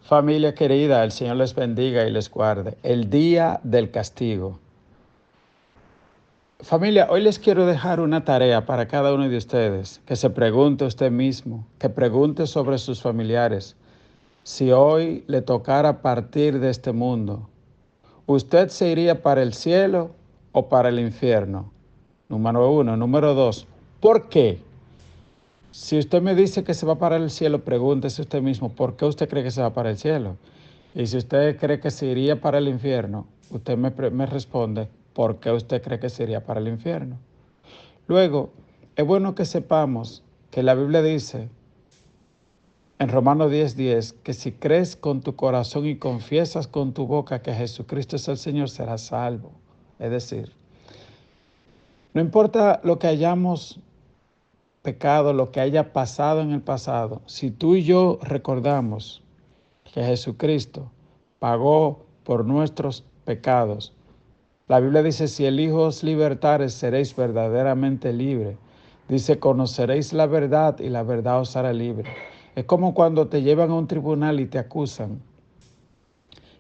Familia querida, el Señor les bendiga y les guarde. El día del castigo. Familia, hoy les quiero dejar una tarea para cada uno de ustedes, que se pregunte usted mismo, que pregunte sobre sus familiares. Si hoy le tocara partir de este mundo, ¿usted se iría para el cielo o para el infierno? Número uno. Número dos, ¿por qué? Si usted me dice que se va para el cielo, pregúntese usted mismo, ¿por qué usted cree que se va para el cielo? Y si usted cree que se iría para el infierno, usted me responde, ¿por qué usted cree que se iría para el infierno? Luego, es bueno que sepamos que la Biblia dice en Romanos 10:10 que si crees con tu corazón y confiesas con tu boca que Jesucristo es el Señor, serás salvo. Es decir, no importa lo que hayamos pecado, lo que haya pasado en el pasado, si tú y yo recordamos que Jesucristo pagó por nuestros pecados, la Biblia dice, si el Hijo os libertare, seréis verdaderamente libres. Dice, conoceréis la verdad y la verdad os hará libre. Es como cuando te llevan a un tribunal y te acusan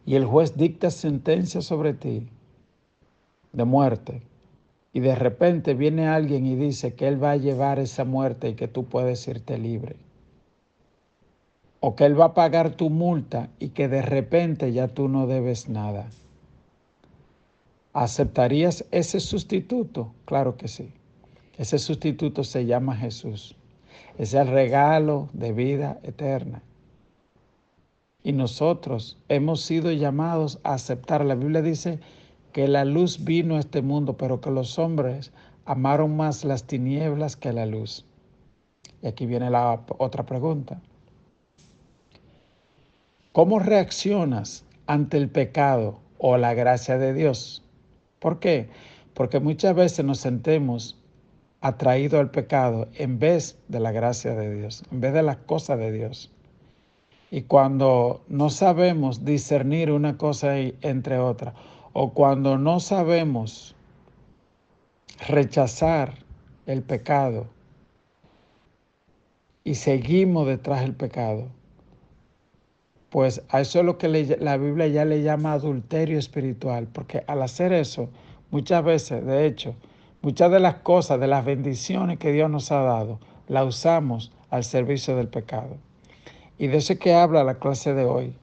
y el juez dicta sentencia sobre ti de muerte. Y de repente viene alguien y dice que él va a llevar esa muerte y que tú puedes irte libre. O que él va a pagar tu multa y que de repente ya tú no debes nada. ¿Aceptarías ese sustituto? Claro que sí. Ese sustituto se llama Jesús. Es el regalo de vida eterna. Y nosotros hemos sido llamados a aceptar. La Biblia dice que la luz vino a este mundo, pero que los hombres amaron más las tinieblas que la luz. Y aquí viene la otra pregunta. ¿Cómo reaccionas ante el pecado o la gracia de Dios? ¿Por qué? Porque muchas veces nos sentimos atraídos al pecado en vez de la gracia de Dios, en vez de las cosas de Dios. Y cuando no sabemos discernir una cosa entre otras, o cuando no sabemos rechazar el pecado y seguimos detrás del pecado, pues a eso es lo que la Biblia ya le llama adulterio espiritual, porque al hacer eso, muchas veces, de hecho, muchas de las cosas, de las bendiciones que Dios nos ha dado, las usamos al servicio del pecado. Y de eso es que habla la clase de hoy.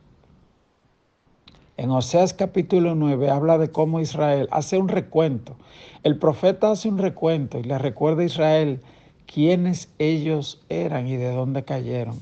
En Oseas capítulo 9 habla de cómo Israel hace un recuento. El profeta hace un recuento y le recuerda a Israel quiénes ellos eran y de dónde cayeron.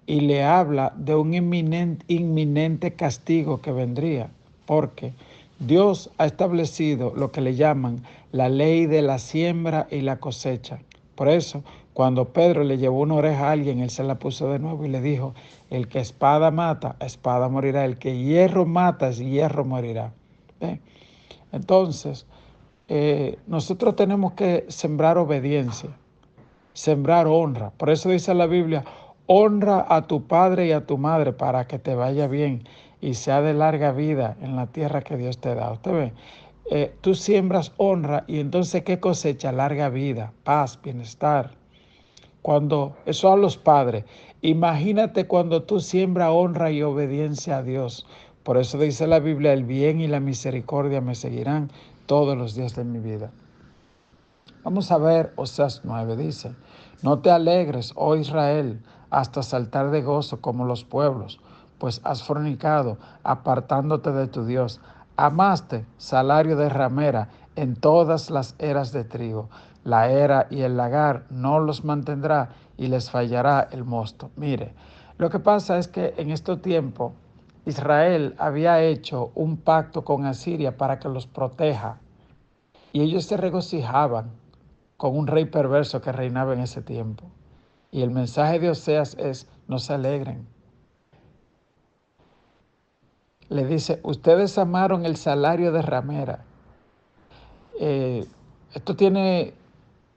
Y le habla de un inminente castigo que vendría, porque Dios ha establecido lo que le llaman la ley de la siembra y la cosecha. Por eso, cuando Pedro le llevó una oreja a alguien, él se la puso de nuevo y le dijo, el que espada mata, espada morirá. El que hierro mata, hierro morirá. ¿Ven? Entonces, nosotros tenemos que sembrar obediencia, sembrar honra. Por eso dice la Biblia, honra a tu padre y a tu madre para que te vaya bien y sea de larga vida en la tierra que Dios te da. Usted ve, tú siembras honra y entonces ¿qué cosecha? Larga vida, paz, bienestar. Cuando eso a los padres, imagínate cuando tú siembras honra y obediencia a Dios. Por eso dice la Biblia, el bien y la misericordia me seguirán todos los días de mi vida. Vamos a ver, Oseas 9 dice, no te alegres, oh Israel, hasta saltar de gozo como los pueblos, pues has fornicado, apartándote de tu Dios. Amaste salario de ramera en todas las eras de trigo. La era y el lagar no los mantendrá y les fallará el mosto. Mire, lo que pasa es que en este tiempo Israel había hecho un pacto con Asiria para que los proteja y ellos se regocijaban con un rey perverso que reinaba en ese tiempo. Y el mensaje de Oseas es, no se alegren. Le dice, ustedes amaron el salario de ramera. Esto tiene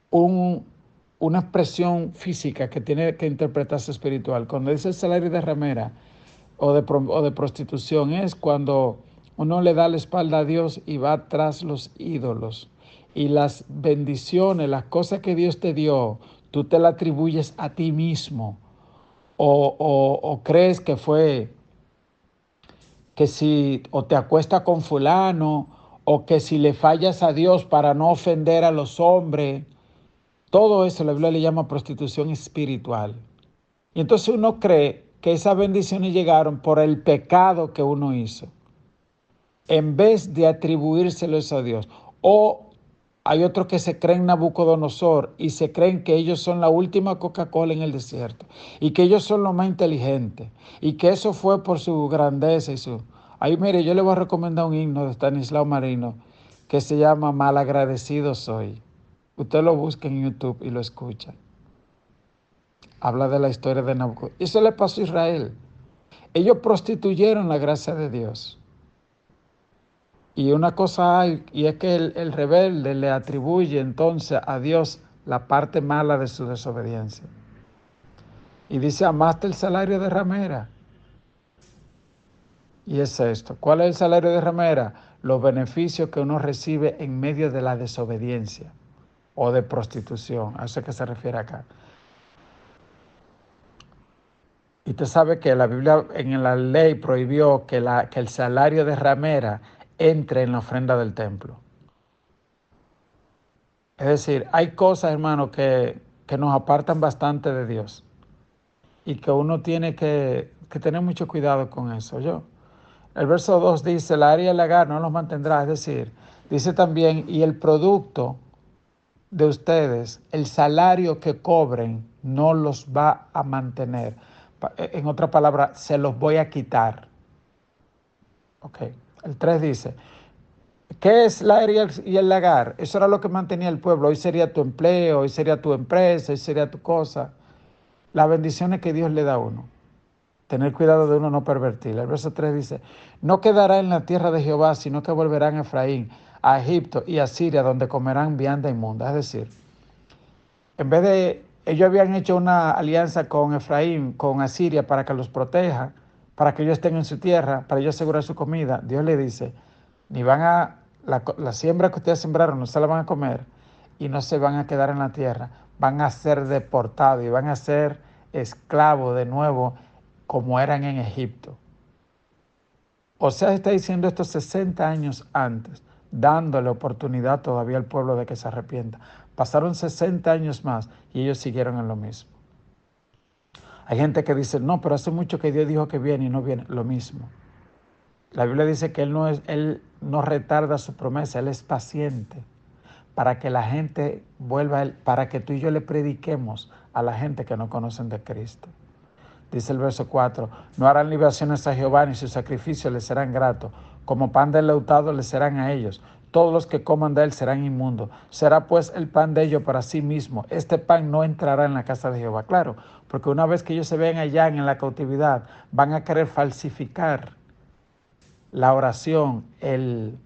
una expresión física que tiene que interpretarse espiritual. Cuando dice el salario de ramera o de prostitución es cuando uno le da la espalda a Dios y va tras los ídolos. Y las bendiciones, las cosas que Dios te dio, tú te las atribuyes a ti mismo. o crees que fue que si o te acuestas con fulano o que si le fallas a Dios para no ofender a los hombres, todo eso la Biblia le llama prostitución espiritual. Y entonces uno cree que esas bendiciones llegaron por el pecado que uno hizo, en vez de atribuírselos a Dios. O hay otros que se creen Nabucodonosor y se creen que ellos son la última Coca-Cola en el desierto y que ellos son los más inteligentes y que eso fue por su grandeza y su... Ahí mire, yo le voy a recomendar un himno de Estanislao Marino que se llama Malagradecido soy. Usted lo busca en YouTube y lo escucha. Habla de la historia de Nabucodonosor. Eso le pasó a Israel. Ellos prostituyeron la gracia de Dios. Y una cosa hay, y es que el rebelde le atribuye entonces a Dios la parte mala de su desobediencia. Y dice, amaste el salario de ramera. Y es esto. ¿Cuál es el salario de ramera? Los beneficios que uno recibe en medio de la desobediencia o de prostitución. A eso es que se refiere acá. Y usted sabe que la Biblia en la ley prohibió que el salario de ramera entre en la ofrenda del templo. Es decir, hay cosas, hermano, que nos apartan bastante de Dios y que uno tiene que tener mucho cuidado con eso. El verso 2 dice, la área del lagar no los mantendrá, es decir, dice también, y el producto de ustedes, el salario que cobren, no los va a mantener. En otra palabra, se los voy a quitar. Ok. El 3 dice, ¿qué es la área y el lagar? Eso era lo que mantenía el pueblo. Hoy sería tu empleo, hoy sería tu empresa, hoy sería tu cosa. Las bendiciones que Dios le da a uno. Tener cuidado de uno no pervertir. El verso 3 dice, no quedará en la tierra de Jehová, sino que volverán a Efraín, a Egipto y a Siria, donde comerán vianda inmunda. Es decir, en vez de, ellos habían hecho una alianza con Efraín, con Asiria, para que los proteja, para que ellos estén en su tierra, para ellos asegurar su comida. Dios le dice, ni van a, la siembra que ustedes sembraron no se la van a comer y no se van a quedar en la tierra, van a ser deportados y van a ser esclavos de nuevo como eran en Egipto. O sea, está diciendo esto 60 años antes, dándole oportunidad todavía al pueblo de que se arrepienta. Pasaron 60 años más y ellos siguieron en lo mismo. Hay gente que dice, no, pero hace mucho que Dios dijo que viene y no viene. Lo mismo. La Biblia dice que Él no retarda su promesa, Él es paciente para que la gente vuelva a Él, para que tú y yo le prediquemos a la gente que no conocen de Cristo. Dice el verso 4, no harán libaciones a Jehová ni sus sacrificios les serán gratos, como pan deleutado les serán a ellos, todos los que coman de él serán inmundos, será pues el pan de ellos para sí mismo, este pan no entrará en la casa de Jehová. Claro, porque una vez que ellos se ven allá en la cautividad, van a querer falsificar la oración, el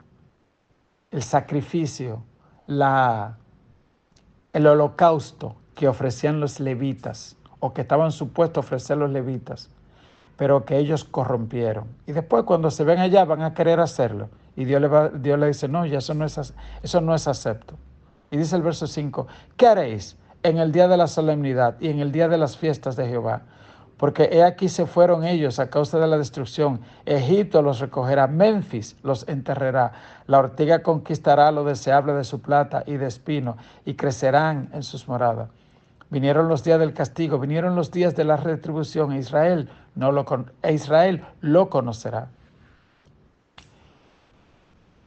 sacrificio, el holocausto que ofrecían los levitas o que estaban supuestos a ofrecer los levitas, pero que ellos corrompieron. Y después cuando se ven allá van a querer hacerlo. Y Dios le dice, no, ya eso no es acepto. Y dice el verso 5, ¿qué haréis en el día de la solemnidad y en el día de las fiestas de Jehová? Porque he aquí se fueron ellos a causa de la destrucción. Egipto los recogerá, Memphis los enterrará. La ortiga conquistará lo deseable de su plata y de espino, y crecerán en sus moradas. Vinieron los días del castigo, vinieron los días de la retribución, e Israel lo conocerá.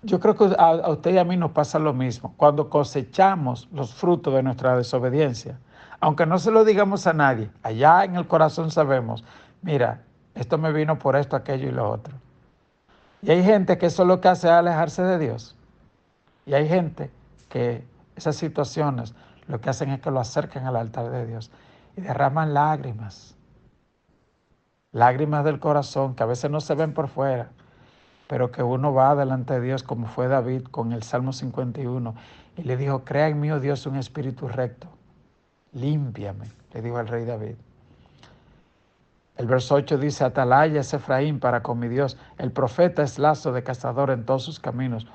Yo creo que a usted y a mí nos pasa lo mismo. Cuando cosechamos los frutos de nuestra desobediencia, aunque no se lo digamos a nadie, allá en el corazón sabemos, mira, esto me vino por esto, aquello y lo otro. Y hay gente que eso lo que hace es alejarse de Dios. Y hay gente que esas situaciones lo que hacen es que lo acercan al altar de Dios y derraman lágrimas. Lágrimas del corazón que a veces no se ven por fuera, pero que uno va delante de Dios como fue David con el Salmo 51 y le dijo, crea en mí, oh Dios, un espíritu recto. Límpiame, le dijo al rey David. El verso 8 dice, atalaya es Efraín para con mi Dios. El profeta es lazo de cazador en todos sus caminos.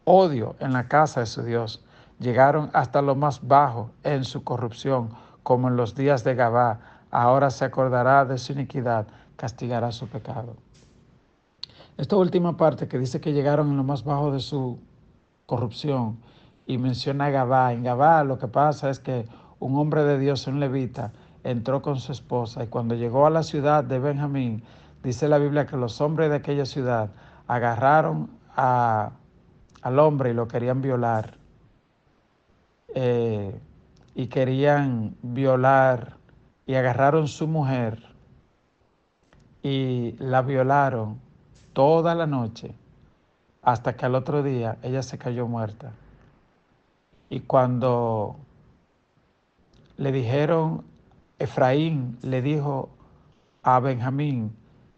Odio en la casa de su Dios. Llegaron hasta lo más bajo en su corrupción, como en los días de Gabá. ahora se acordará de su iniquidad, castigará su pecado. Esta última parte que dice que llegaron en lo más bajo de su corrupción y menciona a Gabá. En Gabá lo que pasa es que un hombre de Dios, un levita, entró con su esposa y cuando llegó a la ciudad de Benjamín, dice la Biblia que los hombres de aquella ciudad agarraron al hombre y lo querían violar. Y querían violar y agarraron su mujer y la violaron toda la noche hasta que al otro día ella se cayó muerta. Y cuando le dijeron, Efraín le dijo a Benjamín,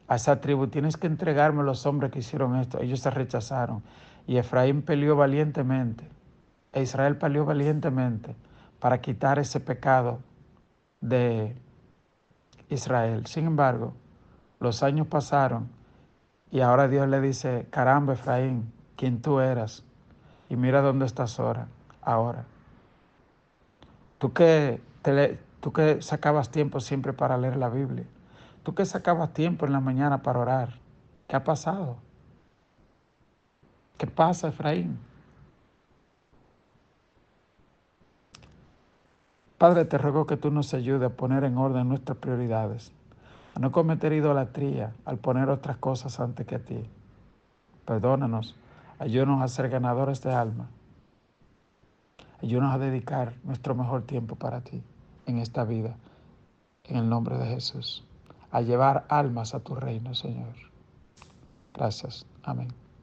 a esa tribu, tienes que entregarme a los hombres que hicieron esto. Ellos se rechazaron. Y Efraín peleó valientemente, e Israel peleó valientemente para quitar ese pecado de Israel. Sin embargo, los años pasaron y ahora Dios le dice, caramba, Efraín, ¿quién tú eras? Y mira dónde estás ahora. Tú que sacabas tiempo siempre para leer la Biblia. Tú que sacabas tiempo en la mañana para orar. ¿Qué ha pasado? ¿Qué pasa, Efraín? Padre, te ruego que tú nos ayudes a poner en orden nuestras prioridades, a no cometer idolatría al poner otras cosas antes que a ti. Perdónanos, ayúdanos a ser ganadores de alma, ayúdanos a dedicar nuestro mejor tiempo para ti en esta vida, en el nombre de Jesús, a llevar almas a tu reino, Señor. Gracias. Amén.